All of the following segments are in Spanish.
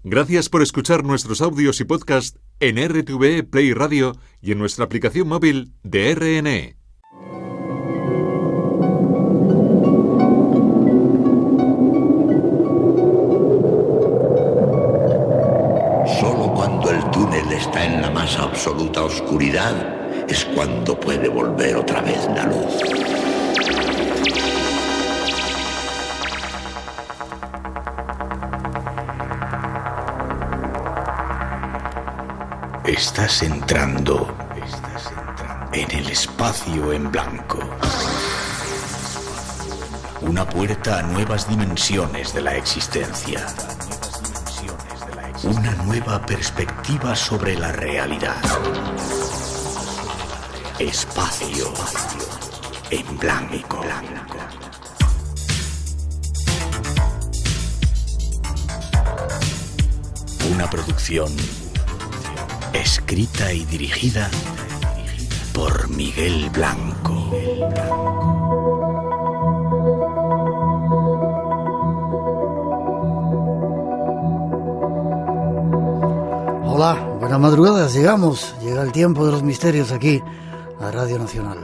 Gracias por escuchar nuestros audios y podcast en RTV Play Radio y en nuestra aplicación móvil de RNE. Solo cuando el túnel está en la más absoluta oscuridad es cuando puede volver otra vez la luz. Estás entrando en el espacio en blanco. Una puerta a nuevas dimensiones de la existencia. Una nueva perspectiva sobre la realidad. Espacio en blanco. Una producción escrita y dirigida por Miguel Blanco. Hola, buenas madrugadas, llega el tiempo de los misterios aquí, a Radio Nacional.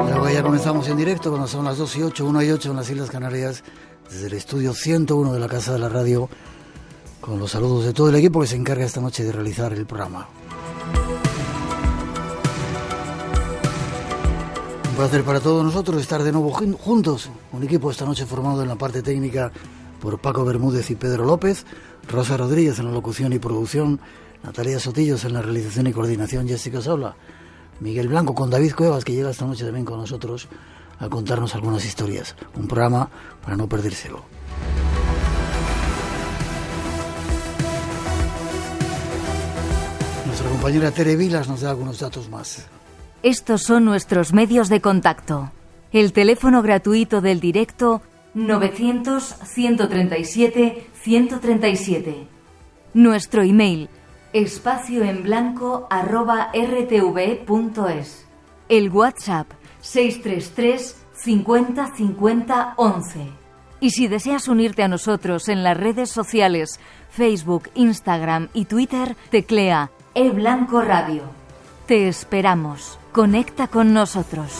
Luego ya comenzamos en directo cuando son las 2:08, 1:08 en las Islas Canarias, desde el estudio 101 de la Casa de la Radio, con los saludos de todo el equipo que se encarga esta noche de realizar el programa. Un placer para todos nosotros estar de nuevo juntos, un equipo esta noche formado en la parte técnica por Paco Bermúdez y Pedro López, Rosa Rodríguez en la locución y producción, Natalia Sotillos en la realización y coordinación, Jessica Sola, Miguel Blanco con David Cuevas, que llega esta noche también con nosotros a contarnos algunas historias. Un programa para no perdérselo. Nuestra compañera Tere Vilas nos da algunos datos más. Estos son nuestros medios de contacto. El teléfono gratuito del directo 900-137-137. Nuestro email espacioenblanco@rtv.es. El WhatsApp 633 50 50 11. Y si deseas unirte a nosotros en las redes sociales Facebook, Instagram y Twitter, teclea eBlanco Radio. Te esperamos. Conecta con nosotros.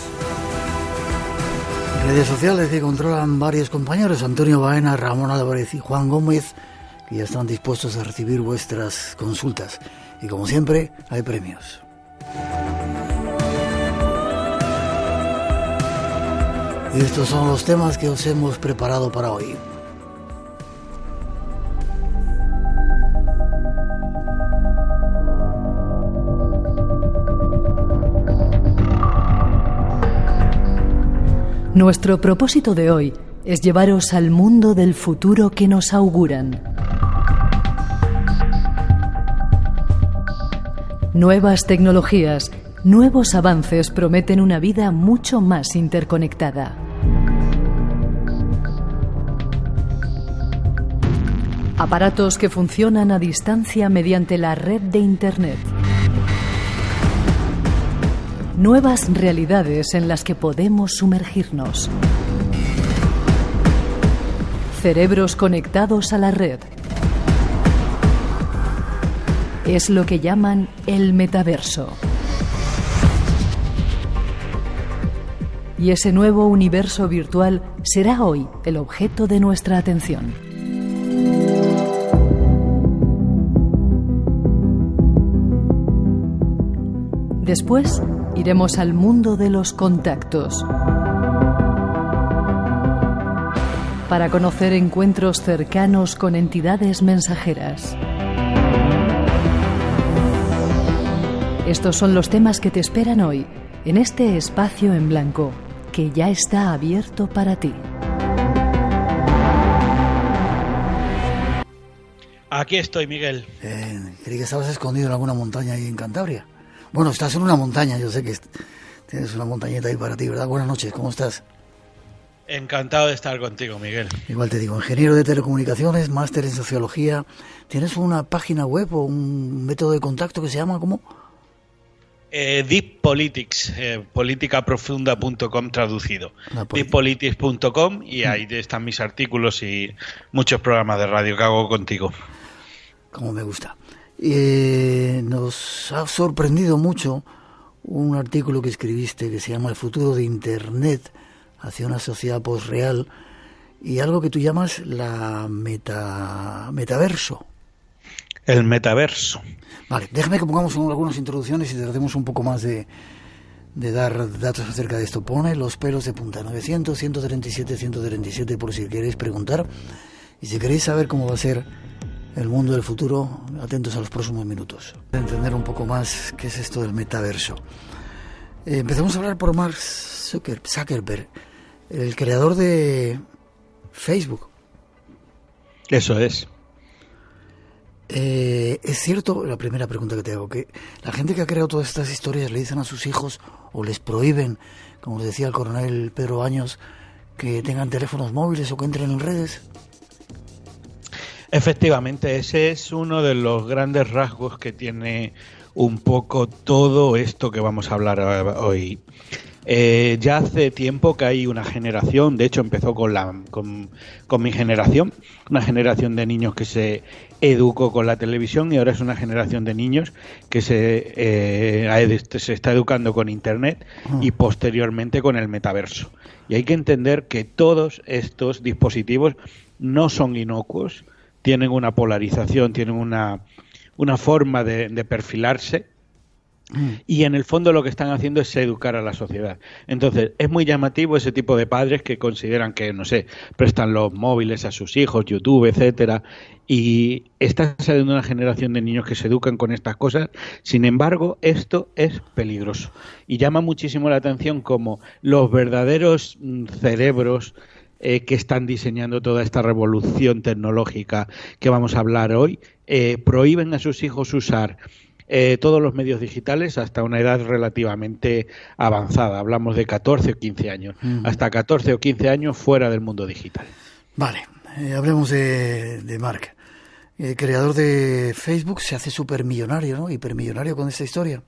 Redes sociales que controlan varios compañeros, Antonio Baena, Ramón Álvarez y Juan Gómez, que ya están dispuestos a recibir vuestras consultas. Y como siempre, hay premios. Y estos son los temas que os hemos preparado para hoy. Nuestro propósito de hoy es llevaros al mundo del futuro que nos auguran. Nuevas tecnologías, nuevos avances prometen una vida mucho más interconectada. Aparatos que funcionan a distancia mediante la red de Internet. Nuevas realidades en las que podemos sumergirnos. Cerebros conectados a la red. Es lo que llaman el metaverso. Y ese nuevo universo virtual será hoy el objeto de nuestra atención. Después iremos al mundo de los contactos para conocer encuentros cercanos con entidades mensajeras. Estos son los temas que te esperan hoy en este espacio en blanco que ya está abierto para ti. Aquí estoy, Miguel. Creí que estabas escondido en alguna montaña ahí en Cantabria. Bueno, estás en una montaña, yo sé que tienes una montañita ahí para ti, ¿verdad? Buenas noches, ¿cómo estás? Encantado de estar contigo, Miguel. Igual te digo, ingeniero de telecomunicaciones, máster en sociología. ¿Tienes una página web o un método de contacto que se llama cómo? Deep Politics, politicaprofunda.com traducido. Deeppolitics.com, y ahí están mis artículos y muchos programas de radio que hago contigo. Como me gusta. Nos ha sorprendido mucho un artículo que escribiste que se llama El futuro de Internet hacia una sociedad posreal, y algo que tú llamas la metaverso. El metaverso. Vale, déjame que pongamos algunas introducciones y tratemos un poco más de dar datos acerca de esto. Pone los pelos de punta, 900, 137, 137, por si queréis preguntar. Y si queréis saber cómo va a ser el mundo del futuro, atentos a los próximos minutos. Para entender un poco más qué es esto del metaverso. Empezamos a hablar por Mark Zuckerberg, el creador de Facebook. Eso es. Es cierto, la primera pregunta que te hago, que la gente que ha creado todas estas historias le dicen a sus hijos o les prohíben, como les decía el coronel Pedro Baños, que tengan teléfonos móviles o que entren en redes. Efectivamente, ese es uno de los grandes rasgos que tiene un poco todo esto que vamos a hablar hoy. Ya hace tiempo que hay una generación, de hecho empezó con mi generación, una generación de niños que se educó con la televisión, y ahora es una generación de niños que se está educando con Internet y posteriormente con el metaverso. Y hay que entender que todos estos dispositivos no son inocuos, tienen una polarización, tienen una forma de perfilarse. Y en el fondo lo que están haciendo es educar a la sociedad. Entonces es muy llamativo ese tipo de padres que consideran que, no sé, prestan los móviles a sus hijos, YouTube, etcétera, y está saliendo una generación de niños que se educan con estas cosas. Sin embargo, esto es peligroso y llama muchísimo la atención como los verdaderos cerebros que están diseñando toda esta revolución tecnológica que vamos a hablar hoy, prohíben a sus hijos usar todos los medios digitales hasta una edad relativamente avanzada. Hablamos de 14 o 15 años. Hasta 14 o 15 años fuera del mundo digital. Vale, hablemos de Mark. El creador de Facebook se hace supermillonario, ¿no? Hipermillonario con esta historia.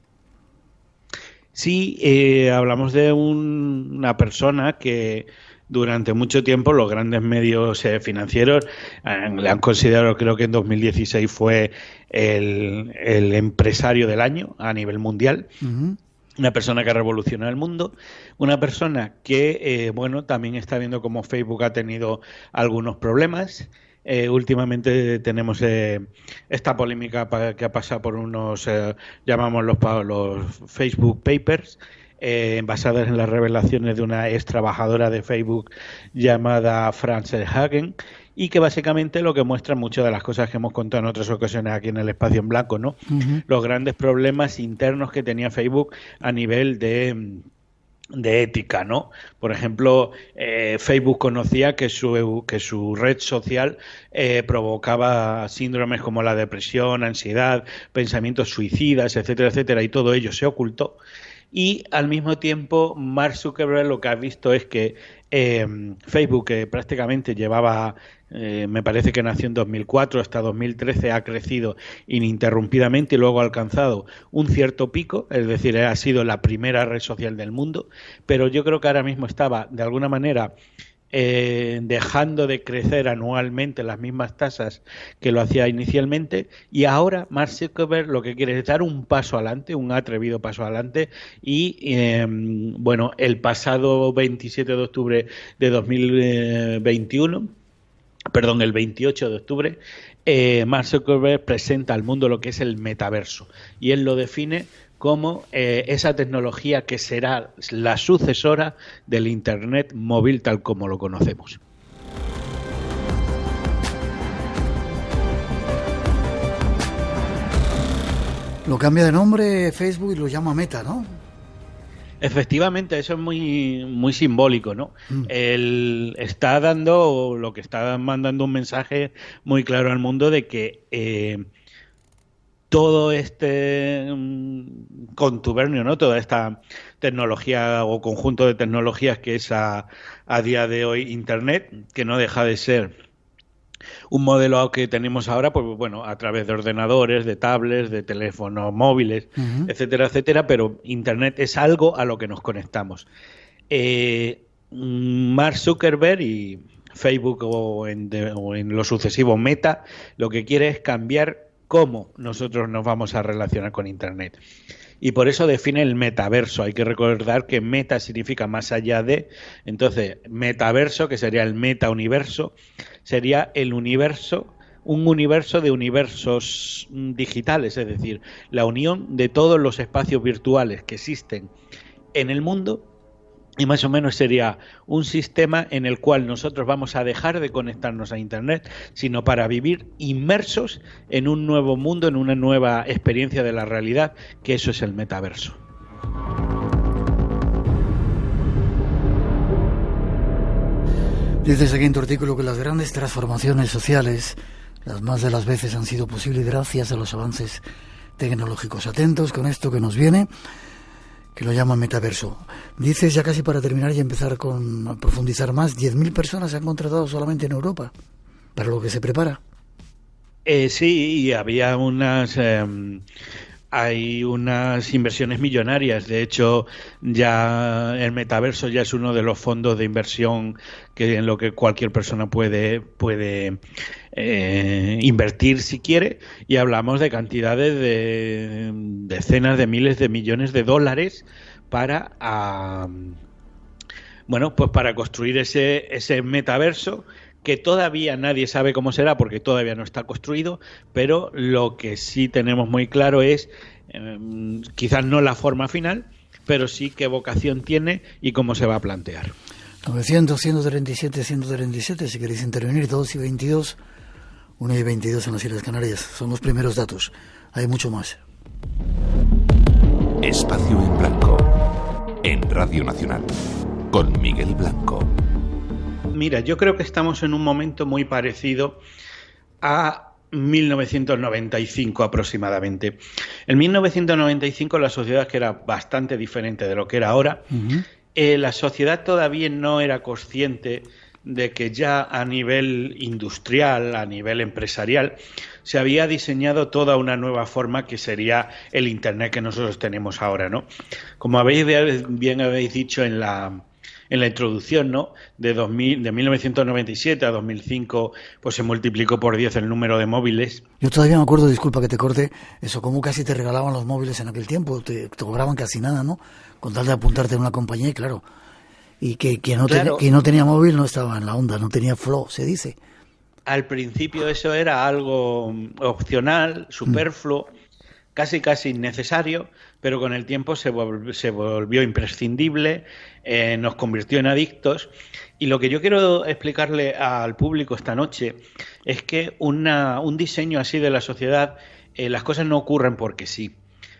Sí, hablamos de una persona que durante mucho tiempo los grandes medios financieros le han considerado, creo que en 2016 fue el empresario del año a nivel mundial. Una persona que ha revolucionado el mundo, una persona que, también está viendo cómo Facebook ha tenido algunos problemas. Últimamente tenemos esta polémica que ha pasado por unos, llamamos los Facebook Papers, basadas en las revelaciones de una ex trabajadora de Facebook llamada Frances Hagen, y que básicamente lo que muestra muchas de las cosas que hemos contado en otras ocasiones aquí en el Espacio en Blanco, ¿no? Los grandes problemas internos que tenía Facebook a nivel de ética, ¿no? Por ejemplo, Facebook conocía que su red social provocaba síndromes como la depresión, ansiedad, pensamientos suicidas, etcétera, etcétera, y todo ello se ocultó. Y al mismo tiempo, Mark Zuckerberg lo que ha visto es que Facebook, que prácticamente llevaba, me parece que nació en 2004 hasta 2013, ha crecido ininterrumpidamente y luego ha alcanzado un cierto pico, es decir, ha sido la primera red social del mundo, pero yo creo que ahora mismo estaba, de alguna manera, dejando de crecer anualmente las mismas tasas que lo hacía inicialmente, y ahora Mark Zuckerberg lo que quiere es dar un paso adelante, un atrevido paso adelante, y el pasado 27 de octubre de 2021, perdón, el 28 de octubre, Mark Zuckerberg presenta al mundo lo que es el metaverso, y él lo define como esa tecnología que será la sucesora del Internet móvil tal como lo conocemos. Lo cambia de nombre Facebook y lo llama Meta, ¿no? Efectivamente, eso es muy, muy simbólico, ¿no? Él está mandando un mensaje muy claro al mundo de que todo este contubernio, ¿no? Toda esta tecnología o conjunto de tecnologías que es a día de hoy Internet, que no deja de ser un modelo que tenemos ahora, pues bueno, a través de ordenadores, de tablets, de teléfonos móviles, etcétera, etcétera, pero Internet es algo a lo que nos conectamos. Mark Zuckerberg y Facebook o en lo sucesivo Meta, lo que quiere es cambiar cómo nosotros nos vamos a relacionar con Internet. Y por eso define el metaverso. Hay que recordar que meta significa más allá de. Entonces, metaverso, que sería el metauniverso, sería el universo, un universo de universos digitales, es decir, la unión de todos los espacios virtuales que existen en el mundo. Y más o menos sería un sistema en el cual nosotros vamos a dejar de conectarnos a Internet, sino para vivir inmersos en un nuevo mundo, en una nueva experiencia de la realidad, que eso es el metaverso. Dices aquí en tu artículo que las grandes transformaciones sociales, las más de las veces han sido posibles gracias a los avances tecnológicos. Atentos con esto que nos viene, que lo llaman metaverso. Dices, ya casi para terminar y empezar a profundizar más, 10.000 personas se han contratado solamente en Europa para lo que se prepara. Sí, y había hay unas inversiones millonarias. De hecho, ya el metaverso ya es uno de los fondos de inversión en lo que cualquier persona puede invertir si quiere, y hablamos de cantidades de decenas de miles de millones de dólares para para construir ese metaverso, que todavía nadie sabe cómo será porque todavía no está construido, pero lo que sí tenemos muy claro es quizás no la forma final, pero sí qué vocación tiene y cómo se va a plantear. 900-137-137, si queréis intervenir, 2 y 22, 1 y 22 en las Islas Canarias. Son los primeros datos. Hay mucho más. Espacio en Blanco, en Radio Nacional, con Miguel Blanco. Mira, yo creo que estamos en un momento muy parecido a 1995 aproximadamente. En 1995 la sociedad, que era bastante diferente de lo que era ahora, la sociedad todavía no era consciente de que ya a nivel industrial, a nivel empresarial, se había diseñado toda una nueva forma que sería el Internet que nosotros tenemos ahora, ¿no? Como bien habéis dicho en la introducción, ¿no? De 1997 a 2005, pues se multiplicó por 10 el número de móviles. Yo todavía me acuerdo, disculpa que te corte, eso, como casi te regalaban los móviles en aquel tiempo, te cobraban casi nada, ¿no? Con tal de apuntarte en una compañía, y claro. Y que quien no tenía móvil no estaba en la onda, no tenía flow, se dice. Al principio eso era algo opcional, superfluo, casi innecesario, pero con el tiempo se volvió imprescindible, nos convirtió en adictos. Y lo que yo quiero explicarle al público esta noche es que un diseño así de la sociedad, las cosas no ocurren porque sí.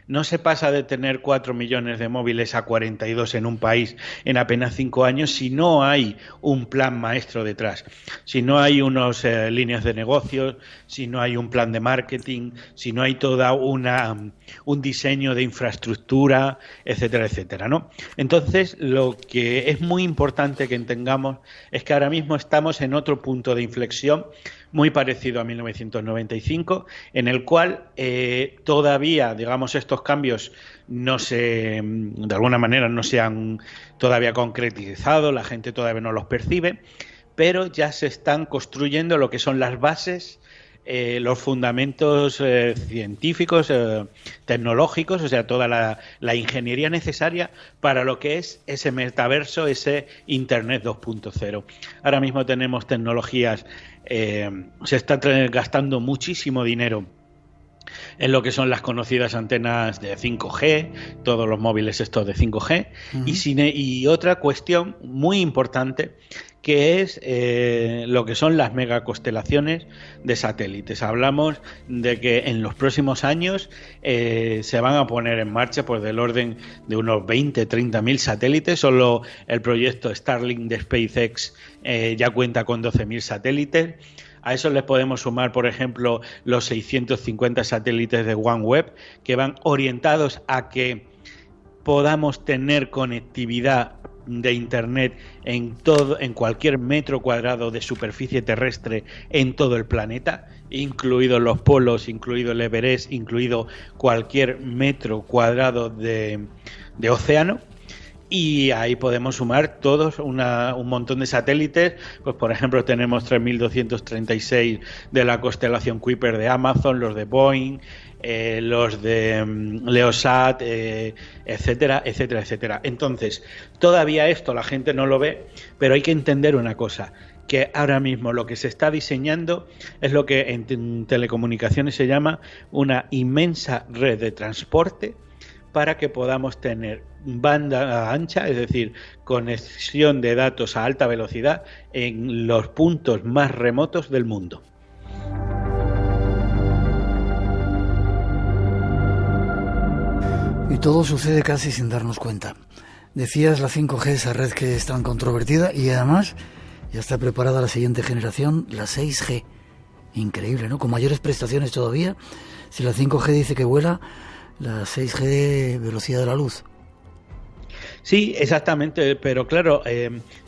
No se pasa de tener 4 millones de móviles a 42 en un país en apenas 5 años si no hay un plan maestro detrás, si no hay unas líneas de negocios, si no hay un plan de marketing, si no hay toda un diseño de infraestructura, etcétera, etcétera, ¿no? Entonces, lo que es muy importante que entendamos es que ahora mismo estamos en otro punto de inflexión muy parecido a 1995, en el cual todavía, digamos, estos cambios de alguna manera no se han todavía concretizado, la gente todavía no los percibe, pero ya se están construyendo lo que son las bases, los fundamentos científicos, tecnológicos, o sea, toda la ingeniería necesaria para lo que es ese metaverso, ese Internet 2.0. Ahora mismo tenemos tecnologías, se está gastando muchísimo dinero en lo que son las conocidas antenas de 5G, todos los móviles estos de 5G, y otra cuestión muy importante, que es lo que son las megaconstelaciones de satélites. Hablamos de que en los próximos años se van a poner en marcha pues del orden de unos 20-30.000 satélites. Solo el proyecto Starlink de SpaceX ya cuenta con 12.000 satélites. A eso les podemos sumar, por ejemplo, los 650 satélites de OneWeb, que van orientados a que podamos tener conectividad de Internet en cualquier metro cuadrado de superficie terrestre en todo el planeta, incluidos los polos, incluido el Everest, incluido cualquier metro cuadrado de océano. Y ahí podemos sumar todos un montón de satélites. Pues por ejemplo tenemos 3.236 de la constelación Kuiper de Amazon, los de Boeing, los de Leosat, etcétera, etcétera, etcétera. Entonces, todavía esto la gente no lo ve, pero hay que entender una cosa, que ahora mismo lo que se está diseñando es lo que en telecomunicaciones se llama una inmensa red de transporte para que podamos tener banda ancha, es decir, conexión de datos a alta velocidad en los puntos más remotos del mundo. Y todo sucede casi sin darnos cuenta. Decías la 5G, esa red que es tan controvertida, y además ya está preparada la siguiente generación, la 6G. Increíble, ¿no? Con mayores prestaciones todavía. Si la 5G dice que vuela, la 6G velocidad de la luz. Sí, exactamente, pero claro,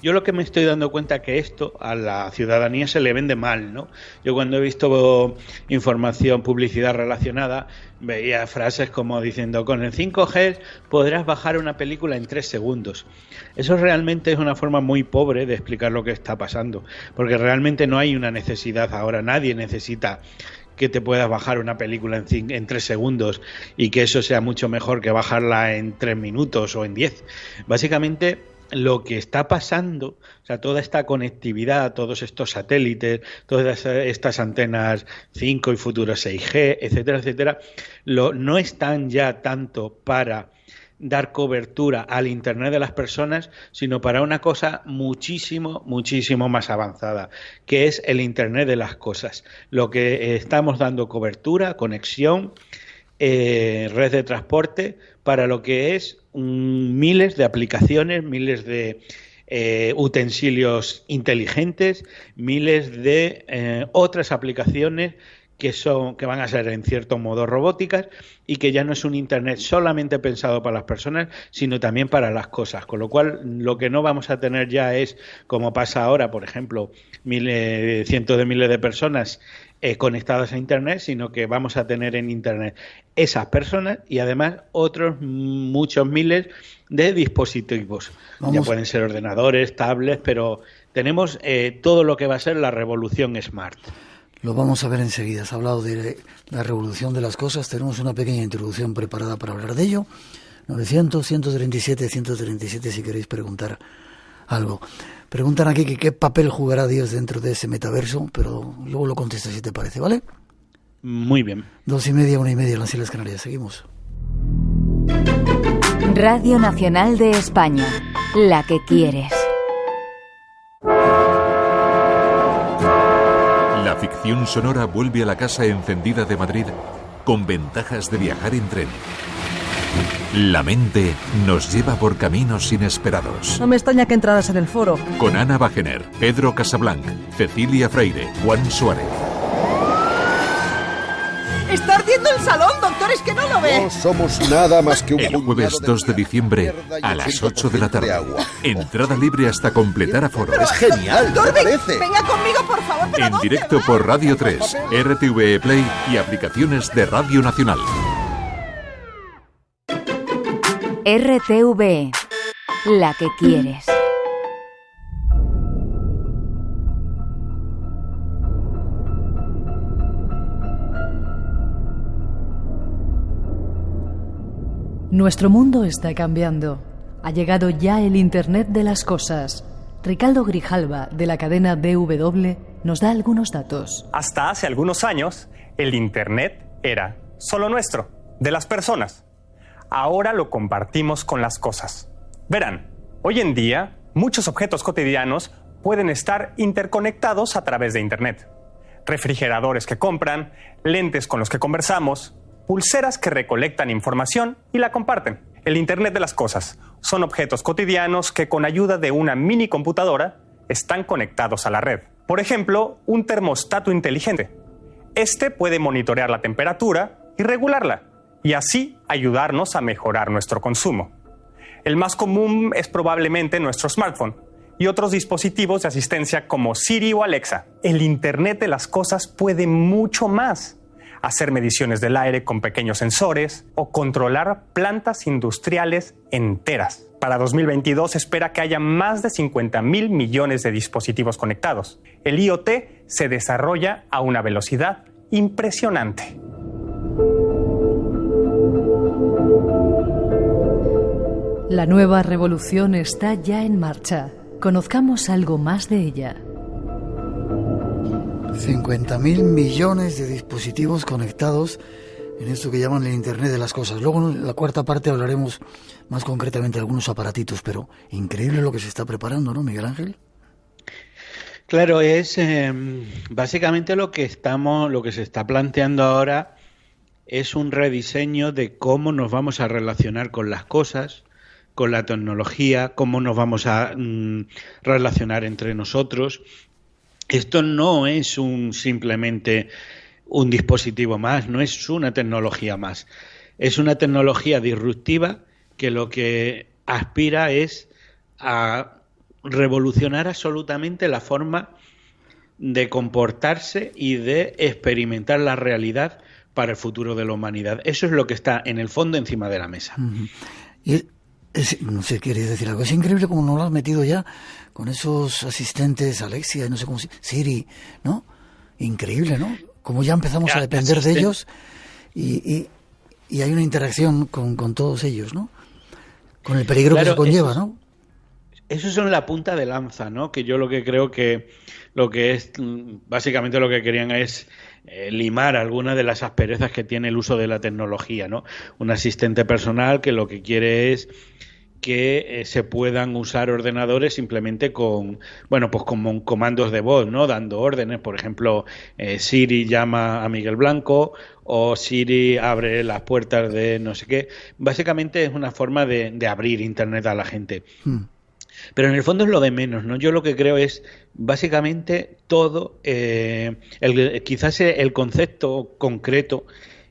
yo lo que me estoy dando cuenta es que esto a la ciudadanía se le vende mal, ¿no? Yo cuando he visto información, publicidad relacionada, veía frases como diciendo, con el 5G podrás bajar una película en 3 segundos. Eso realmente es una forma muy pobre de explicar lo que está pasando, porque realmente no hay una necesidad ahora, nadie necesita que te puedas bajar una película en 3 segundos y que eso sea mucho mejor que bajarla en 3 minutos o en 10. Básicamente lo que está pasando, o sea, toda esta conectividad, todos estos satélites, todas estas antenas 5 y futuros 6G, etcétera, etcétera, no están ya tanto para dar cobertura al Internet de las personas, sino para una cosa muchísimo, muchísimo más avanzada, que es el Internet de las cosas. Lo que estamos dando cobertura, conexión, red de transporte, para lo que es miles de aplicaciones, miles de utensilios inteligentes, miles de otras aplicaciones que van a ser en cierto modo robóticas y que ya no es un Internet solamente pensado para las personas, sino también para las cosas. Con lo cual, lo que no vamos a tener ya es, como pasa ahora, por ejemplo, cientos de miles de personas conectadas a Internet, sino que vamos a tener en Internet esas personas y además otros muchos miles de dispositivos. Ya pueden ser ordenadores, tablets, pero tenemos todo lo que va a ser la revolución smart. Lo vamos a ver enseguida. Has hablado de la revolución de las cosas. Tenemos una pequeña introducción preparada para hablar de ello. 900-137-137 si queréis preguntar algo. Preguntan aquí que qué papel jugará Dios dentro de ese metaverso, pero luego lo contestas si te parece, ¿vale? Muy bien. 2:30, 1:30 en las Islas Canarias. Seguimos. Radio Nacional de España, la que quieres. La ficción sonora vuelve a la Casa Encendida de Madrid con ventajas de viajar en tren. La mente nos lleva por caminos inesperados. No me extraña que entraras en el foro. Con Ana Bajener, Pedro Casablanc, Cecilia Freire, Juan Suárez. ¡Está ardiendo el salón, doctor! ¡Es que no lo ve! No somos nada más que un El jueves 2 de diciembre a las 8 de la tarde. Entrada libre hasta completar aforo. Es genial, Doctor, ¿te parece? venga conmigo, por favor. ¿Pero En dónde directo va? por Radio 3, RTVE Play y aplicaciones de Radio Nacional. RTV, la que quieres. Nuestro mundo está cambiando. Ha llegado ya el Internet de las cosas. Ricardo Grijalva, de la cadena DW, nos da algunos datos. Hasta hace algunos años, el Internet era solo nuestro, de las personas. Ahora lo compartimos con las cosas. Verán, hoy en día, muchos objetos cotidianos pueden estar interconectados a través de Internet. Refrigeradores que compran, lentes con los que conversamos, pulseras que recolectan información y la comparten. El Internet de las cosas son objetos cotidianos que con ayuda de una mini computadora están conectados a la red. Por ejemplo, un termostato inteligente. Este puede monitorear la temperatura y regularla, y así ayudarnos a mejorar nuestro consumo. El más común es probablemente nuestro smartphone y otros dispositivos de asistencia como Siri o Alexa. El Internet de las cosas puede mucho más. Hacer mediciones del aire con pequeños sensores o controlar plantas industriales enteras. Para 2022 se espera que haya más de 50,000 millones de dispositivos conectados. El IoT se desarrolla a una velocidad impresionante. La nueva revolución está ya en marcha. Conozcamos algo más de ella. 50.000 millones de dispositivos conectados en esto que llaman el Internet de las cosas. Luego en la cuarta parte hablaremos más concretamente de algunos aparatitos, pero increíble lo que se está preparando, ¿no, Miguel Ángel? Claro, es básicamente lo que se está planteando ahora es un rediseño de cómo nos vamos a relacionar con las cosas, con la tecnología, cómo nos vamos a relacionar entre nosotros. Esto no es simplemente un dispositivo más, no es una tecnología más. Es una tecnología disruptiva que lo que aspira es a revolucionar absolutamente la forma de comportarse y de experimentar la realidad para el futuro de la humanidad. Eso es lo que está en el fondo encima de la mesa. Y no sé, ¿quieres decir algo? Es increíble cómo nos lo has metido ya con esos asistentes, Alexia, y no sé cómo, Siri, ¿no? Increíble, ¿no? Como ya empezamos a depender de ellos y hay una interacción con todos ellos, ¿no? Con el peligro que se conlleva, ¿no? Eso son la punta de lanza, ¿no? Que yo lo que creo que lo que es básicamente lo que querían es limar algunas de las asperezas que tiene el uso de la tecnología, ¿no? Un asistente personal que lo que quiere es que se puedan usar ordenadores simplemente con comandos de voz, ¿no? Dando órdenes, por ejemplo, Siri llama a Miguel Blanco o Siri abre las puertas de no sé qué. Básicamente es una forma de abrir Internet a la gente. Pero en el fondo es lo de menos, ¿no? Yo lo que creo es básicamente todo, quizás el concepto concreto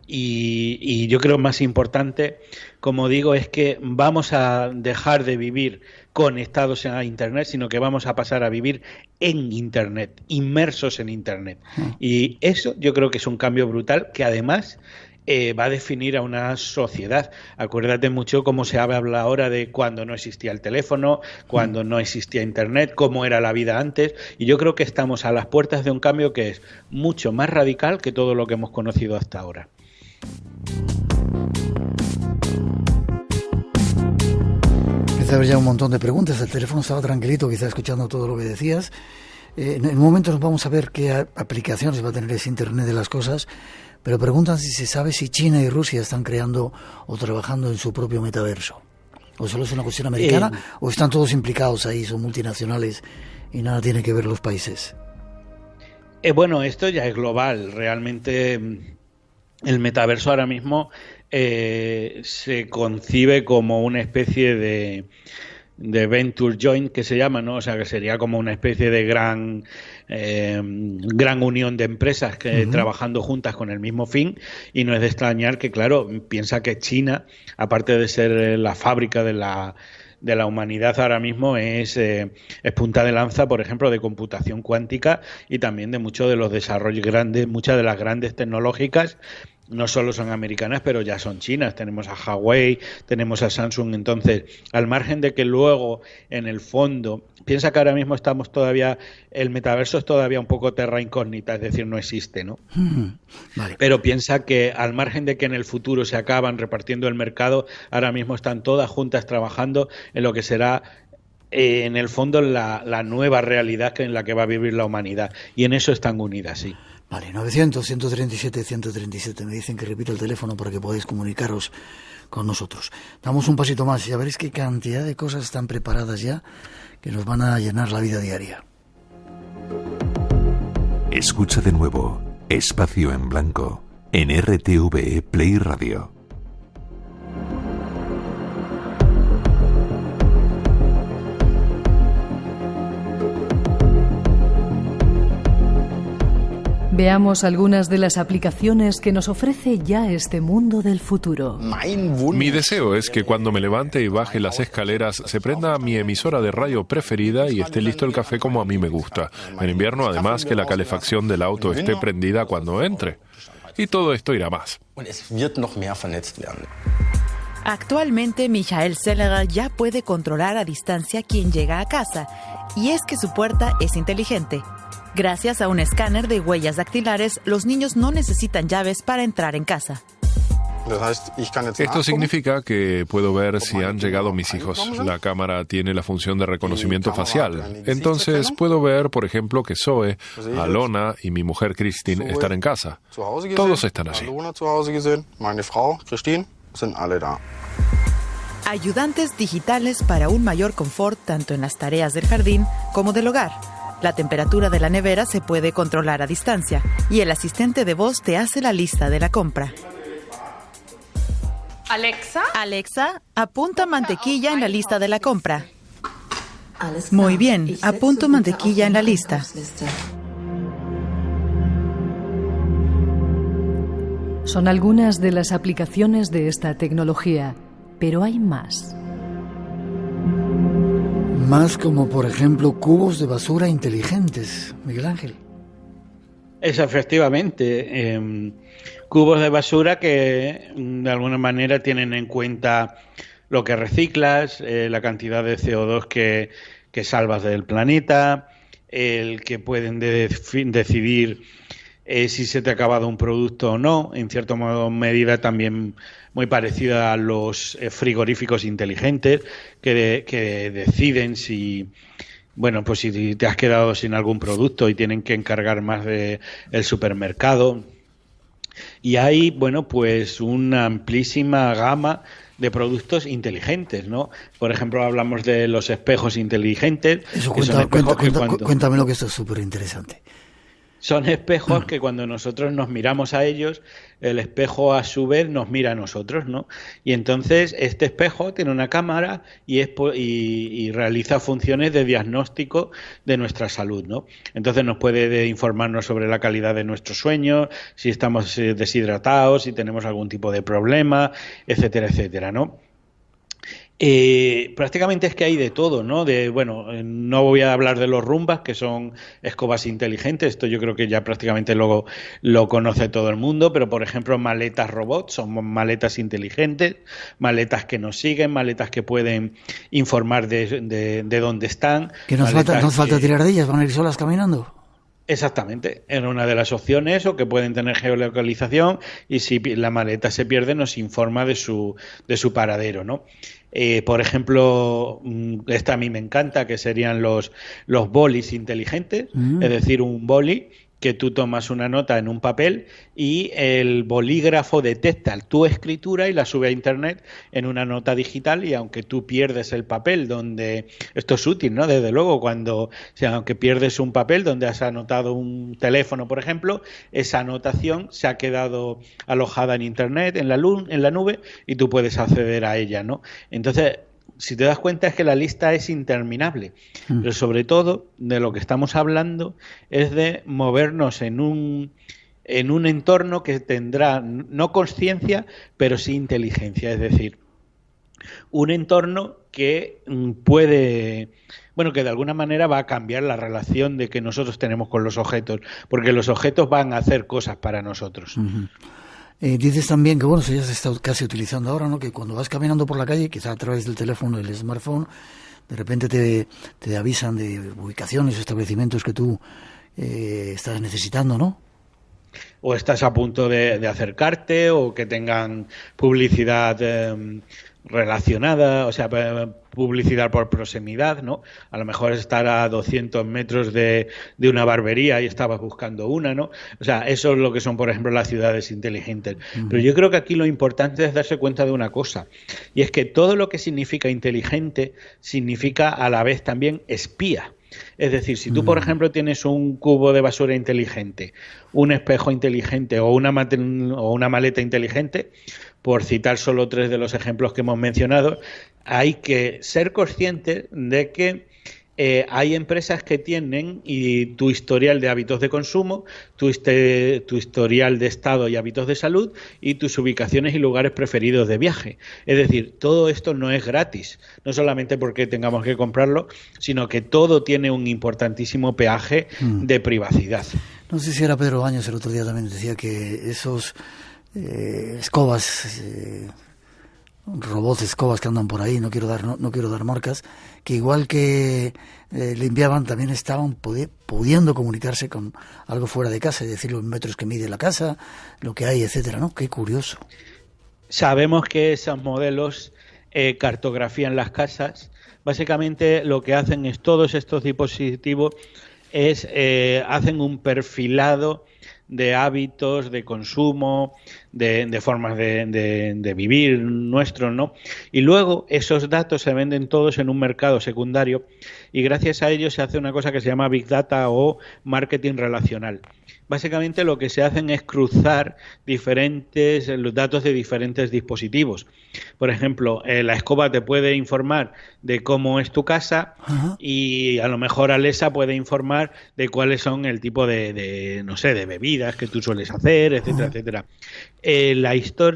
y yo creo más importante, como digo, es que vamos a dejar de vivir conectados a Internet, sino que vamos a pasar a vivir en Internet, inmersos en Internet. Y eso yo creo que es un cambio brutal que además va a definir a una sociedad. Acuérdate mucho cómo se habla ahora de cuando no existía el teléfono, cuando no existía Internet, cómo era la vida antes, y yo creo que estamos a las puertas de un cambio que es mucho más radical que todo lo que hemos conocido hasta ahora. Empieza a haber ya un montón de preguntas. El teléfono estaba tranquilito, quizá escuchando todo lo que decías. En un momento nos vamos a ver qué aplicaciones va a tener ese Internet de las cosas, pero preguntan si se sabe si China y Rusia están creando o trabajando en su propio metaverso. ¿O solo es una cuestión americana? ¿O están todos implicados ahí, son multinacionales y nada tiene que ver los países? Bueno, esto ya es global. Realmente el metaverso ahora mismo se concibe como una especie de venture joint que se llama, ¿no? O sea, que sería como una especie de gran unión de empresas que trabajando juntas con el mismo fin, y no es de extrañar que, claro, piensa que China, aparte de ser la fábrica de la humanidad ahora mismo, es punta de lanza, por ejemplo, de computación cuántica y también de muchos de los desarrollos grandes, muchas de las grandes tecnológicas. No solo son americanas, pero ya son chinas. Tenemos a Huawei, tenemos a Samsung. Entonces, al margen de que luego, en el fondo, piensa que ahora mismo estamos todavía, el metaverso es todavía un poco terra incógnita, es decir, no existe, ¿no? Vale. Pero piensa que al margen de que en el futuro se acaban repartiendo el mercado, ahora mismo están todas juntas trabajando en lo que será en el fondo la nueva realidad en la que va a vivir la humanidad. Y en eso están unidas, sí. Vale, 900-137-137. Me dicen que repito el teléfono para que podáis comunicaros con nosotros. Damos un pasito más y ya veréis qué cantidad de cosas están preparadas ya que nos van a llenar la vida diaria. Escucha de nuevo Espacio en Blanco en RTVE Play Radio. Veamos algunas de las aplicaciones que nos ofrece ya este mundo del futuro. Mi deseo es que cuando me levante y baje las escaleras se prenda mi emisora de radio preferida y esté listo el café como a mí me gusta. En invierno, además, que la calefacción del auto esté prendida cuando entre. Y todo esto irá más. Actualmente, Michael Sellerer ya puede controlar a distancia quién llega a casa, y es que su puerta es inteligente. Gracias a un escáner de huellas dactilares, los niños no necesitan llaves para entrar en casa. Esto significa que puedo ver si han llegado mis hijos. La cámara tiene la función de reconocimiento facial. Entonces puedo ver, por ejemplo, que Zoe, Alona y mi mujer Christine están en casa. Todos están allí. Ayudantes digitales para un mayor confort tanto en las tareas del jardín como del hogar. La temperatura de la nevera se puede controlar a distancia y el asistente de voz te hace la lista de la compra. Alexa, apunta mantequilla en la lista de la compra. Muy bien, apunto mantequilla en la lista. Son algunas de las aplicaciones de esta tecnología, pero hay más. Más como, por ejemplo, cubos de basura inteligentes, Miguel Ángel. Eso, efectivamente. Cubos de basura que de alguna manera tienen en cuenta lo que reciclas, la cantidad de CO2 que salvas del planeta, el que pueden decidir si se te ha acabado un producto o no, en cierta medida también muy parecida a los frigoríficos inteligentes que deciden si te has quedado sin algún producto y tienen que encargar más del supermercado. Y hay, pues una amplísima gama de productos inteligentes, ¿no? Por ejemplo, hablamos de los espejos inteligentes. Eso, cuéntame lo que esto es súper interesante. Son espejos que cuando nosotros nos miramos a ellos, el espejo a su vez nos mira a nosotros, ¿no? Y entonces este espejo tiene una cámara y realiza funciones de diagnóstico de nuestra salud, ¿no? Entonces nos puede informarnos sobre la calidad de nuestro sueño, si estamos deshidratados, si tenemos algún tipo de problema, etcétera, etcétera, ¿no? Prácticamente es que hay de todo, ¿no? No voy a hablar de los Rumbas, que son escobas inteligentes, esto yo creo que ya prácticamente lo conoce todo el mundo, pero por ejemplo maletas robots, son maletas inteligentes, maletas que nos siguen, maletas que pueden informar de dónde están. Que nos falta tirar de ellas, van a ir solas caminando. Exactamente, en una de las opciones, o que pueden tener geolocalización, y si la maleta se pierde nos informa de su paradero, ¿no? Por ejemplo, esta a mí me encanta, que serían los bolis inteligentes, es decir, un boli que tú tomas una nota en un papel y el bolígrafo detecta tu escritura y la sube a internet en una nota digital, y aunque tú pierdes el papel donde... Esto es útil, ¿no? Desde luego, aunque pierdes un papel donde has anotado un teléfono, por ejemplo, esa anotación se ha quedado alojada en internet, en la nube, y tú puedes acceder a ella, ¿no? Entonces, si te das cuenta, es que la lista es interminable, pero sobre todo de lo que estamos hablando es de movernos en un entorno que tendrá no consciencia, pero sí inteligencia, es decir, un entorno que que de alguna manera va a cambiar la relación de que nosotros tenemos con los objetos, porque los objetos van a hacer cosas para nosotros. Dices también que, eso ya se está casi utilizando ahora, ¿no? Que cuando vas caminando por la calle, quizá a través del teléfono, del smartphone, de repente te avisan de ubicaciones o establecimientos que tú estás necesitando, ¿no? O estás a punto de acercarte, o que tengan publicidad relacionada, o sea, publicidad por proximidad, ¿no? A lo mejor estar a 200 metros de una barbería y estabas buscando una, ¿no? O sea, eso es lo que son, por ejemplo, las ciudades inteligentes. Pero yo creo que aquí lo importante es darse cuenta de una cosa, y es que todo lo que significa inteligente significa a la vez también espía. Es decir, si tú, por ejemplo, tienes un cubo de basura inteligente, un espejo inteligente o una maleta inteligente, por citar solo 3 de los ejemplos que hemos mencionado, hay que ser conscientes de que hay empresas que tienen tu historial de hábitos de consumo, tu historial de estado y hábitos de salud y tus ubicaciones y lugares preferidos de viaje. Es decir, todo esto no es gratis, no solamente porque tengamos que comprarlo, sino que todo tiene un importantísimo peaje de privacidad. No sé si era Pedro Baños, el otro día también decía que esos escobas... robots escobas que andan por ahí, no quiero dar marcas, que igual que limpiaban, también estaban pudiendo comunicarse con algo fuera de casa, es decir, los metros que mide la casa, lo que hay, etcétera, ¿no? Qué curioso. Sabemos que esos modelos cartografían las casas. Básicamente lo que hacen es, todos estos dispositivos hacen un perfilado de hábitos, de consumo, de formas de vivir nuestros, ¿no? Y luego esos datos se venden todos en un mercado secundario y gracias a ello se hace una cosa que se llama Big Data o marketing relacional. Básicamente lo que se hacen es cruzar los datos de diferentes dispositivos. Por ejemplo, la escoba te puede informar de cómo es tu casa. Ajá. Y a lo mejor Alexa puede informar de cuáles son el tipo de bebidas que tú sueles hacer, etcétera, etcétera.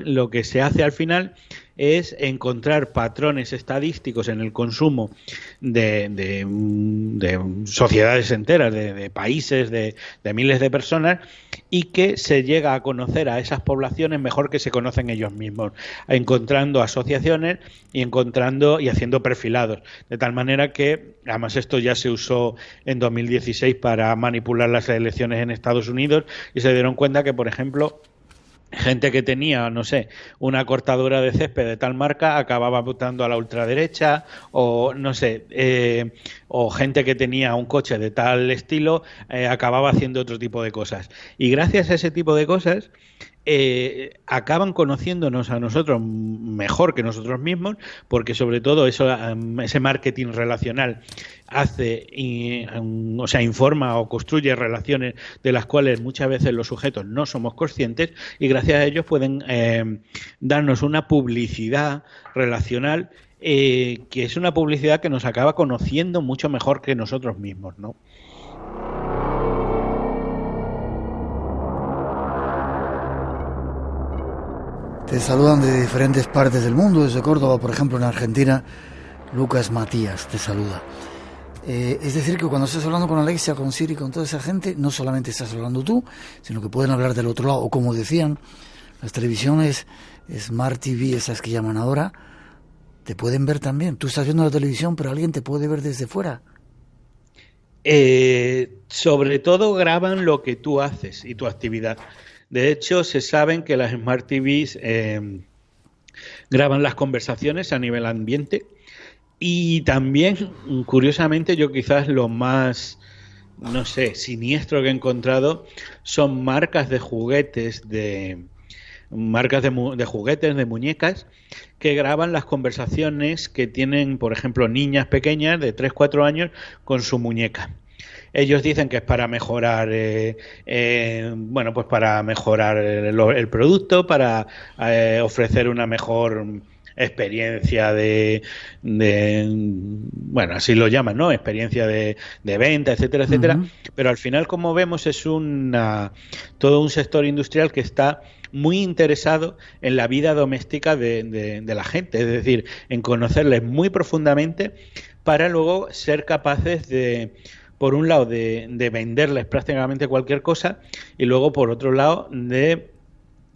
Lo que se hace al final es encontrar patrones estadísticos en el consumo de sociedades enteras, de países, de miles de personas, y que se llega a conocer a esas poblaciones mejor que se conocen ellos mismos, encontrando asociaciones y haciendo perfilados, de tal manera que, además esto ya se usó en 2016 para manipular las elecciones en Estados Unidos, y se dieron cuenta que, por ejemplo, gente que tenía, no sé, una cortadora de césped de tal marca acababa votando a la ultraderecha, o no sé, o gente que tenía un coche de tal estilo acababa haciendo otro tipo de cosas. Y gracias a ese tipo de cosas acaban conociéndonos a nosotros mejor que nosotros mismos, porque sobre todo ese marketing relacional informa o construye relaciones de las cuales muchas veces los sujetos no somos conscientes, y gracias a ellos pueden darnos una publicidad relacional que es una publicidad que nos acaba conociendo mucho mejor que nosotros mismos, ¿no? Te saludan de diferentes partes del mundo, desde Córdoba, por ejemplo, en Argentina. Lucas Matías te saluda. Es decir, que cuando estás hablando con Alexa, con Siri, con toda esa gente, no solamente estás hablando tú, sino que pueden hablar del otro lado, o como decían, las televisiones Smart TV, esas que llaman ahora, te pueden ver también. Tú estás viendo la televisión, pero alguien te puede ver desde fuera. Sobre todo graban lo que tú haces y tu actividad. De hecho, se saben que las Smart TVs graban las conversaciones a nivel ambiente, y también, curiosamente, yo quizás lo más, no sé, siniestro que he encontrado son marcas de juguetes, de muñecas, que graban las conversaciones que tienen, por ejemplo, niñas pequeñas de 3-4 años con su muñeca. Ellos dicen que es para mejorar, para mejorar el producto, para ofrecer una mejor experiencia así lo llaman, ¿no? Experiencia de venta, etcétera, etcétera. Uh-huh. Pero al final, como vemos, es todo un sector industrial que está muy interesado en la vida doméstica de la gente, es decir, en conocerles muy profundamente para luego ser capaces por un lado, de venderles prácticamente cualquier cosa, y luego, por otro lado, de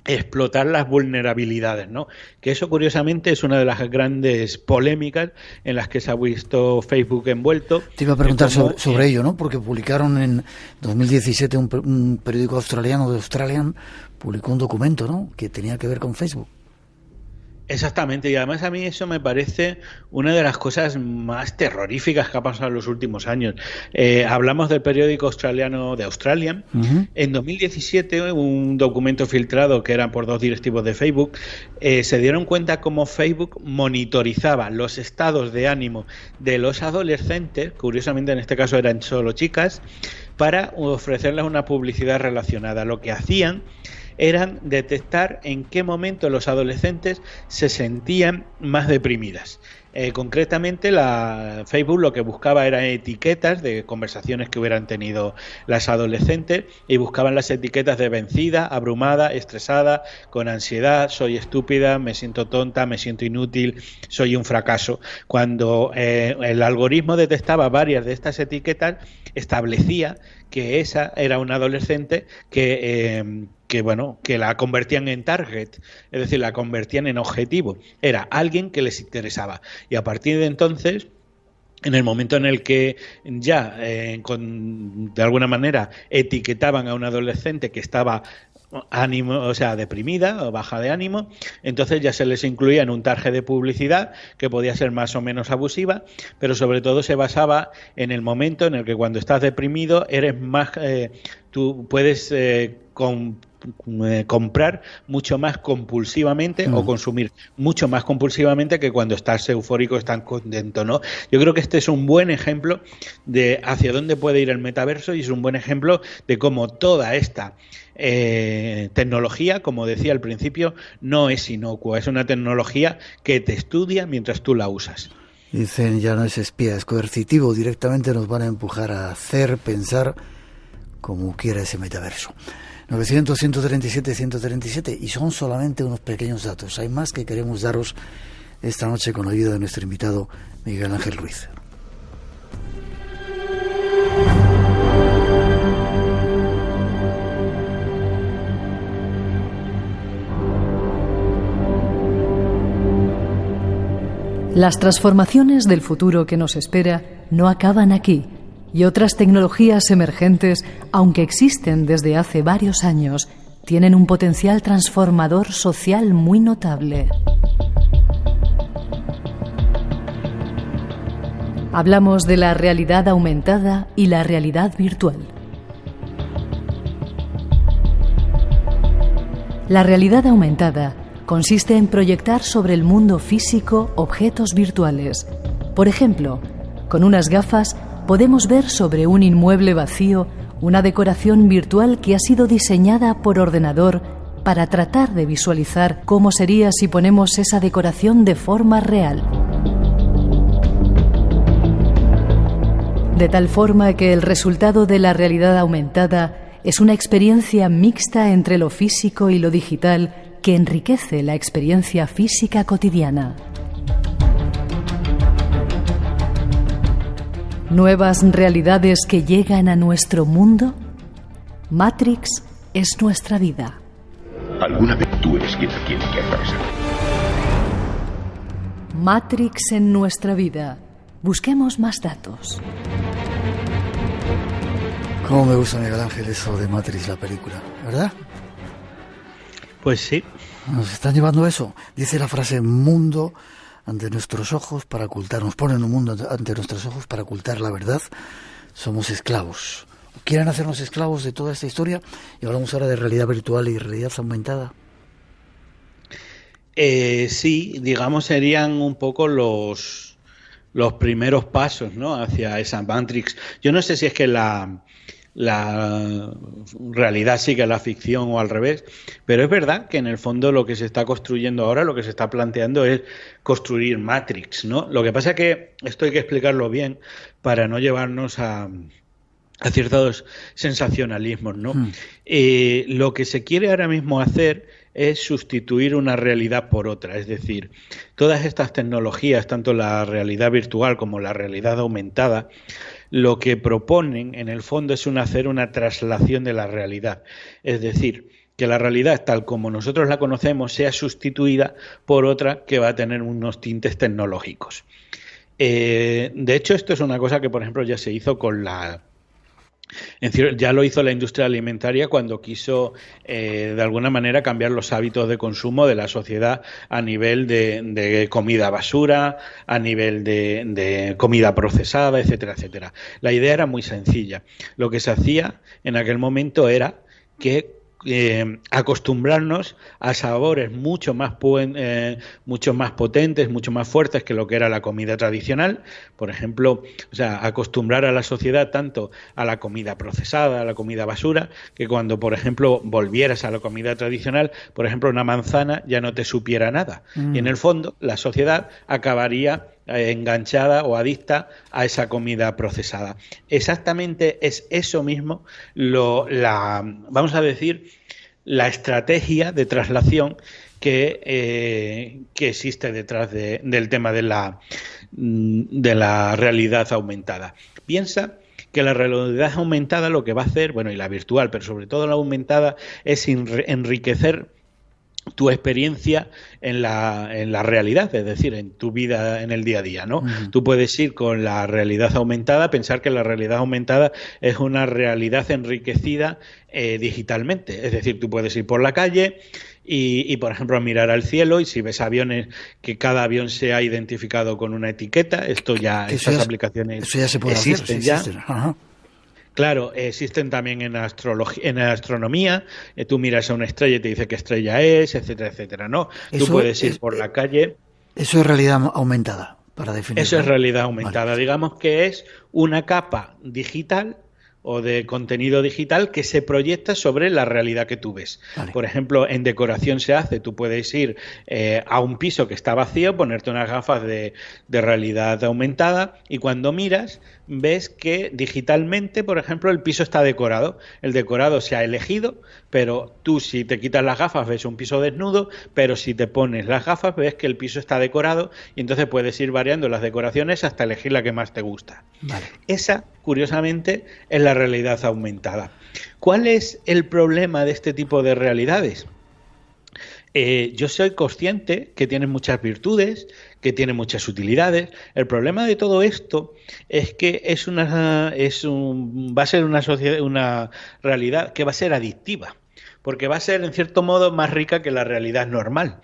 explotar las vulnerabilidades, ¿no? Que eso, curiosamente, es una de las grandes polémicas en las que se ha visto Facebook envuelto. Te iba a preguntar sobre ello, ¿no? Porque publicaron en 2017 un periódico australiano, de Australian, publicó un documento, ¿no?, que tenía que ver con Facebook. Exactamente, y además a mí eso me parece una de las cosas más terroríficas que ha pasado en los últimos años. Hablamos del periódico australiano de Australian. Uh-huh. En 2017, un documento filtrado que era por 2 directivos de Facebook, se dieron cuenta cómo Facebook monitorizaba los estados de ánimo de los adolescentes, curiosamente en este caso eran solo chicas, para ofrecerles una publicidad relacionada. Lo que hacían eran detectar en qué momento los adolescentes se sentían más deprimidas. Concretamente, Facebook lo que buscaba eran etiquetas de conversaciones que hubieran tenido las adolescentes y buscaban las etiquetas de vencida, abrumada, estresada, con ansiedad, soy estúpida, me siento tonta, me siento inútil, soy un fracaso. Cuando el algoritmo detectaba varias de estas etiquetas, establecía que esa era una adolescente que la convertían en target, es decir, la convertían en objetivo. Era alguien que les interesaba. Y a partir de entonces, en el momento en el que ya, de alguna manera, etiquetaban a un adolescente que estaba deprimida o baja de ánimo, entonces ya se les incluía en un target de publicidad que podía ser más o menos abusiva, pero sobre todo se basaba en el momento en el que cuando estás deprimido eres más, tú puedes comprar mucho más compulsivamente o consumir mucho más compulsivamente que cuando estás eufórico, estás contento, ¿no? Yo creo que este es un buen ejemplo de hacia dónde puede ir el metaverso y es un buen ejemplo de cómo toda esta tecnología, como decía al principio, no es inocua, es una tecnología que te estudia mientras tú la usas. Dicen, ya no es espía, es coercitivo, directamente nos van a empujar a hacer, pensar como quiera ese metaverso. 900-137-137, y son solamente unos pequeños datos. Hay más que queremos daros esta noche con la ayuda de nuestro invitado Miguel Ángel Ruiz. Las transformaciones del futuro que nos espera no acaban aquí, y otras tecnologías emergentes, aunque existen desde hace varios años, tienen un potencial transformador social muy notable. Hablamos de la realidad aumentada y la realidad virtual. La realidad aumentada consiste en proyectar sobre el mundo físico objetos virtuales. Por ejemplo, con unas gafas podemos ver sobre un inmueble vacío una decoración virtual que ha sido diseñada por ordenador para tratar de visualizar cómo sería si ponemos esa decoración de forma real. De tal forma que el resultado de la realidad aumentada es una experiencia mixta entre lo físico y lo digital que enriquece la experiencia física cotidiana. ¿Nuevas realidades que llegan a nuestro mundo? Matrix es nuestra vida. Alguna vez tú eres quien tiene que hacer eso. Matrix en nuestra vida. Busquemos más datos. Cómo me gusta, Miguel Ángel, eso de Matrix, la película, ¿verdad? Pues sí. Nos están llevando a eso. Dice la frase mundo ante nuestros ojos para ocultar. Nos ponen un mundo ante nuestros ojos para ocultar la verdad. Somos esclavos. ¿Quieren hacernos esclavos de toda esta historia? Y hablamos ahora de realidad virtual y realidad aumentada. Sí, digamos serían un poco los primeros pasos, ¿no?, hacia esa Matrix. Yo no sé si es que la realidad sigue a la ficción o al revés, pero es verdad que en el fondo lo que se está construyendo ahora, lo que se está planteando es construir Matrix, ¿no? Lo que pasa es que esto hay que explicarlo bien para no llevarnos a ciertos sensacionalismos, ¿no? Lo que se quiere ahora mismo hacer es sustituir una realidad por otra, es decir, todas estas tecnologías, tanto la realidad virtual como la realidad aumentada, lo que proponen en el fondo es hacer una traslación de la realidad, es decir, que la realidad tal como nosotros la conocemos sea sustituida por otra que va a tener unos tintes tecnológicos. De hecho, esto es una cosa que, por ejemplo, ya se hizo con ya lo hizo la industria alimentaria cuando quiso de alguna manera cambiar los hábitos de consumo de la sociedad a nivel de comida basura, a nivel de comida procesada, etcétera, etcétera. La idea era muy sencilla. Lo que se hacía en aquel momento era que acostumbrarnos a sabores mucho más potentes, mucho más fuertes que lo que era la comida tradicional. Por ejemplo, o sea, acostumbrar a la sociedad tanto a la comida procesada, a la comida basura, que cuando, por ejemplo, volvieras a la comida tradicional, por ejemplo, una manzana ya no te supiera nada. Y en el fondo, la sociedad acabaría enganchada o adicta a esa comida procesada. Exactamente es eso mismo vamos a decir, la estrategia de traslación que existe detrás del tema de la realidad aumentada. Piensa que la realidad aumentada lo que va a hacer, bueno, y la virtual, pero sobre todo la aumentada, es enriquecer tu experiencia en la realidad, es decir, en tu vida en el día a día, ¿no? Tú puedes ir con la realidad aumentada, pensar que la realidad aumentada es una realidad enriquecida digitalmente, es decir, tú puedes ir por la calle y, por ejemplo, mirar al cielo, y si ves aviones, que cada avión sea identificado con una etiqueta. Estas aplicaciones eso ya se puede existen ya. Ajá. Claro, existen también en astronomía. Tú miras a una estrella y te dice qué estrella es, etcétera, etcétera, ¿no? Tú puedes ir por la calle. Eso es realidad aumentada, para definir. Eso es realidad aumentada. Vale. Digamos que es una capa digital o de contenido digital que se proyecta sobre la realidad que tú ves. Vale. Por ejemplo, en decoración se hace, tú puedes ir a un piso que está vacío, ponerte unas gafas de realidad aumentada, y cuando miras ves que digitalmente, por ejemplo, el piso está decorado. El decorado se ha elegido, pero tú, si te quitas las gafas, ves un piso desnudo, pero si te pones las gafas ves que el piso está decorado, y entonces puedes ir variando las decoraciones hasta elegir la que más te gusta. Vale. Esa, curiosamente, es la realidad aumentada. ¿Cuál es el problema de este tipo de realidades? Yo soy consciente que tiene muchas virtudes, que tiene muchas utilidades. El problema de todo esto es que va a ser una realidad que va a ser adictiva, porque va a ser, en cierto modo, más rica que la realidad normal.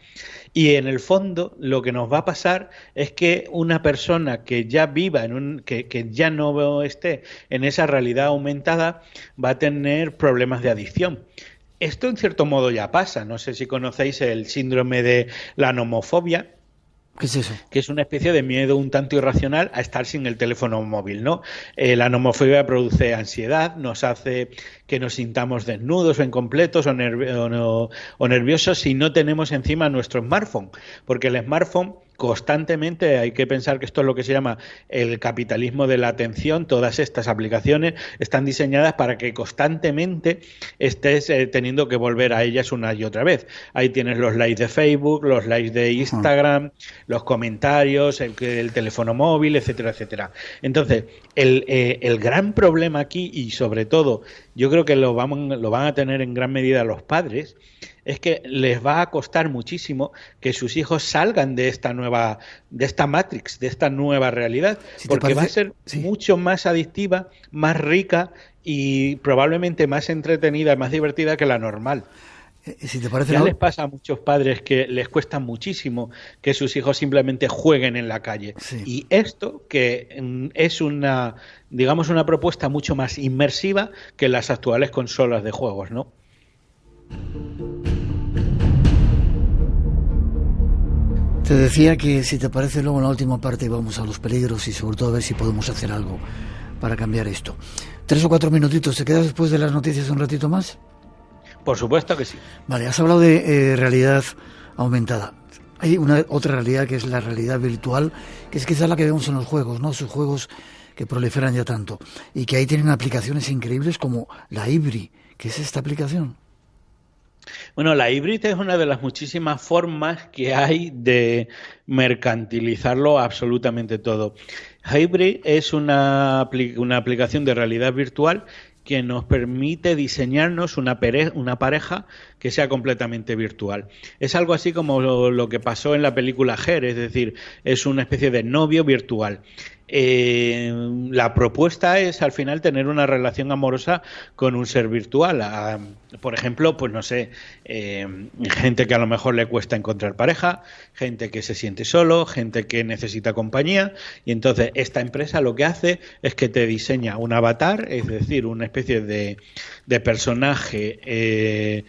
Y en el fondo lo que nos va a pasar es que una persona que ya viva que ya no esté en esa realidad aumentada va a tener problemas de adicción. Esto en cierto modo ya pasa. No sé si conocéis el síndrome de la nomofobia. ¿Qué es eso? Que es una especie de miedo un tanto irracional a estar sin el teléfono móvil, ¿no? La nomofobia produce ansiedad, nos hace que nos sintamos desnudos o incompletos o nerviosos si no tenemos encima nuestro smartphone, porque el smartphone constantemente, hay que pensar que esto es lo que se llama el capitalismo de la atención. Todas estas aplicaciones están diseñadas para que constantemente estés teniendo que volver a ellas una y otra vez. Ahí tienes los likes de Facebook, los likes de Instagram, los comentarios, el teléfono móvil, etcétera, etcétera. Entonces, el gran problema aquí, y sobre todo yo creo que lo van a tener en gran medida los padres, es que les va a costar muchísimo que sus hijos salgan de esta Matrix, de esta nueva realidad, porque va a ser mucho más adictiva, más rica y probablemente más entretenida, más divertida que la normal. Si te parece, ya les pasa a muchos padres que les cuesta muchísimo que sus hijos simplemente jueguen en la calle. Sí. Y esto, que es una propuesta mucho más inmersiva que las actuales consolas de juegos, ¿no? Te decía que, si te parece, luego en la última parte vamos a los peligros y sobre todo a ver si podemos hacer algo para cambiar esto. 3 o 4 minutitos, ¿te quedas después de las noticias un ratito más? Por supuesto que sí. Vale, has hablado de realidad aumentada. Hay otra realidad que es la realidad virtual, que es quizás la que vemos en los juegos, ¿no? Esos juegos que proliferan ya tanto y que ahí tienen aplicaciones increíbles como la Hybrid. ¿Qué es esta aplicación? Bueno, la Hybrid es una de las muchísimas formas que hay de mercantilizarlo absolutamente todo. Hybrid es una aplicación de realidad virtual que nos permite diseñarnos una pareja que sea completamente virtual. Es algo así como lo que pasó en la película Her, es decir, es una especie de novio virtual. la propuesta es al final tener una relación amorosa con un ser virtual. Por ejemplo, pues no sé, gente que a lo mejor le cuesta encontrar pareja, gente que se siente solo, gente que necesita compañía, y entonces esta empresa lo que hace es que te diseña un avatar, es decir, una especie de personaje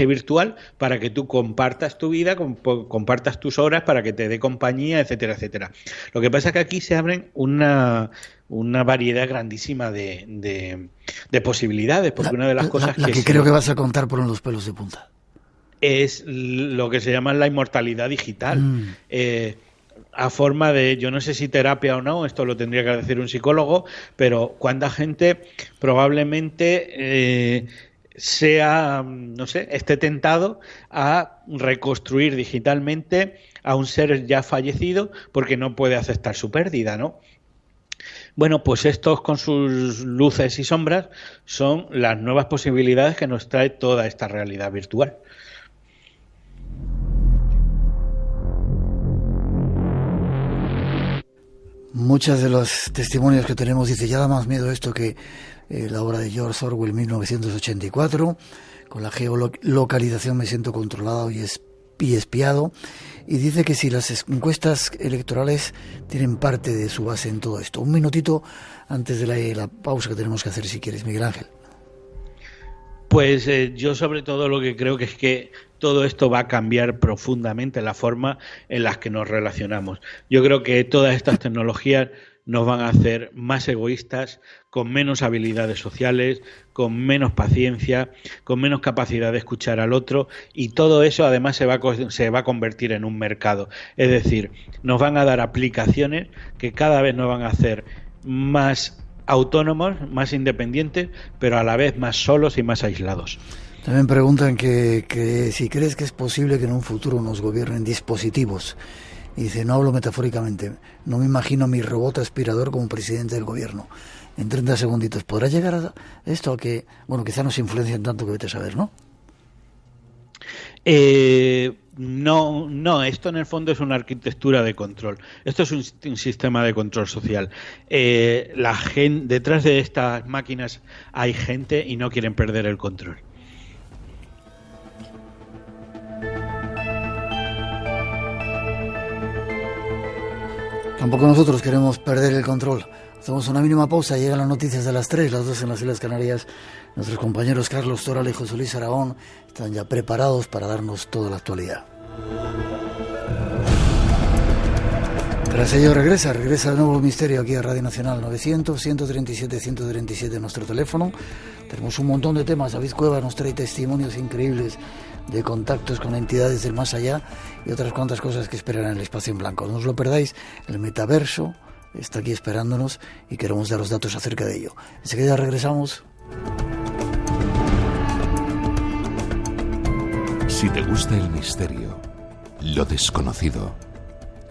virtual para que tú compartas tu vida, compartas tus horas para que te dé compañía, etcétera, etcétera. Lo que pasa es que aquí se abren una variedad grandísima de posibilidades, porque una de las cosas que creo que vas a contar por los pelos de punta es lo que se llama la inmortalidad digital. A forma de, yo no sé si terapia o no, esto lo tendría que decir un psicólogo, pero cuánta gente probablemente esté tentado a reconstruir digitalmente a un ser ya fallecido porque no puede aceptar su pérdida, ¿no? Bueno, pues estos, con sus luces y sombras, son las nuevas posibilidades que nos trae toda esta realidad virtual. Muchos de los testimonios que tenemos dice, ya da más miedo esto que la obra de George Orwell 1984, con la geolocalización me siento controlado y espiado, y dice que si las encuestas electorales tienen parte de su base en todo esto. Un minutito antes de la pausa que tenemos que hacer, si quieres, Miguel Ángel. Pues yo sobre todo lo que creo que es que todo esto va a cambiar profundamente la forma en la que nos relacionamos. Yo creo que todas estas tecnologías nos van a hacer más egoístas, con menos habilidades sociales, con menos paciencia, con menos capacidad de escuchar al otro, y todo eso además se va a convertir en un mercado. Es decir, nos van a dar aplicaciones que cada vez nos van a hacer más autónomos, más independientes, pero a la vez más solos y más aislados. También preguntan que si crees que es posible que en un futuro nos gobiernen dispositivos. Y dice, no hablo metafóricamente, no me imagino a mi robot aspirador como presidente del gobierno. En 30 segunditos, ¿podrá llegar a esto a que, bueno, quizá nos influencien tanto que vete a saber, ¿no? No, esto en el fondo es una arquitectura de control. Esto es un sistema de control social. Detrás de estas máquinas hay gente y no quieren perder el control. Tampoco nosotros queremos perder el control. Hacemos una mínima pausa, llegan las noticias de las 3, las 2 en las Islas Canarias. Nuestros compañeros Carlos Toral y José Luis Aragón están ya preparados para darnos toda la actualidad. Tras ello regresa de nuevo el misterio aquí a Radio Nacional. 900-137-137 nuestro teléfono. Tenemos un montón de temas. David Cueva nos trae testimonios increíbles de contactos con entidades del más allá y otras cuantas cosas que esperan en el espacio en blanco. No os lo perdáis, el metaverso está aquí esperándonos y queremos daros datos acerca de ello. Enseguida regresamos. Si te gusta el misterio, lo desconocido,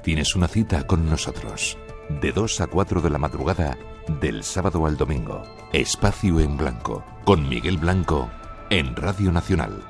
tienes una cita con nosotros. De 2 a 4 de la madrugada, del sábado al domingo. Espacio en Blanco, con Miguel Blanco, en Radio Nacional.